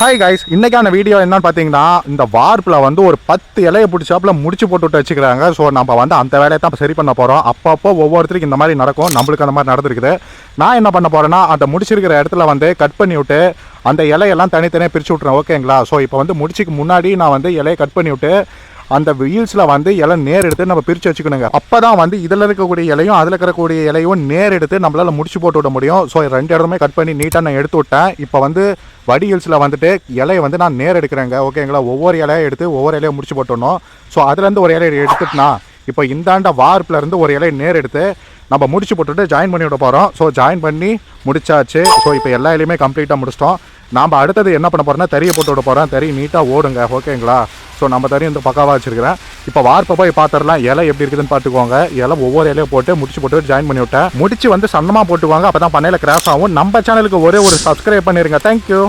Hi guys, இன்னைக்கான video என்னன்னு பார்த்தீங்கன்னா, இந்த வார்ப்பில் வந்து ஒரு 10 இலையை பிடிச்சாப்புல முடிச்சு போட்டு வச்சுக்கிறாங்க. ஸோ நம்ம வந்து அந்த வேலையை தான் சரி பண்ண போகிறோம். அப்பப்போ ஒவ்வொருத்தருக்கு இந்த மாதிரி நடக்கும், நம்மளுக்கு அந்த மாதிரி நடந்திருக்குது. நான் என்ன பண்ண போகிறேன்னா, அந்த முடிச்சிருக்கிற இடத்துல வந்து கட் பண்ணி விட்டு அந்த இலையெல்லாம் தனித்தனியாக பிரித்து விட்றேன். ஓகேங்களா? ஸோ இப்போ வந்து முடிச்சுக்கு முன்னாடி நான் வந்து இலையை கட் பண்ணி விட்டு அந்த வீல்ஸில் வந்து இலை நேர் எடுத்து நம்ம பிரித்து வச்சுக்கணுங்க. அப்போ தான் வந்து இதில் இருக்கக்கூடிய இலையும் அதில் இருக்கக்கூடிய இலையும் நேர் எடுத்து நம்மளால் முடிச்சு போட்டு விட முடியும். ஸோ 2 இடமே கட் பண்ணி நீட்டாக நான் எடுத்து விட்டேன். இப்போ வந்து வடிகல்ஸில் வந்துட்டு இலையை வந்து நான் நேர் எடுக்கிறேங்க. ஓகேங்களா? ஒவ்வொரு இலையை எடுத்து ஒவ்வொரு இலையை முடிச்சு போட்டணும். ஸோ அதுலேருந்து ஒரு இலையை எடுத்துட்டுனா இப்போ இந்தாண்ட வார்ப்பிலேருந்து ஒரு இலையை நேர் எடுத்து நம்ம முடிச்சு போட்டுட்டு ஜாயின் பண்ணி விட போகிறோம். ஸோ ஜாயின் பண்ணி முடிச்சாச்சு. ஸோ இப்போ எல்லா இலையுமே கம்ப்ளீட்டாக முடிச்சிட்டோம். நாம் அடுத்தது என்ன பண்ண போகிறோம்னா தறியை போட்டு விட போகிறோம். தறி நீட்டாக ஓடுங்க. ஓகேங்களா? ஸோ நம்ம தறி இந்த பக்காவாக வச்சுருக்கிறேன். இப்போ வார்ப்பை போய் பார்த்துடலாம். இலை எப்படி இருக்குதுன்னு பார்த்துக்கோங்க. இலை ஒவ்வொரு இலையை போட்டு முடிச்சு போட்டு ஜாயின் பண்ணி விட்டேன். முடிச்சு வந்து சன்னமாக போட்டுக்குவாங்க. அப்போ தான் பண்ணையில் கிராஸ் ஆகும். நம்ம சேனலுக்கு ஒரே ஒரு சப்ஸ்கிரைப் பண்ணிடுங்க. தேங்க்யூ.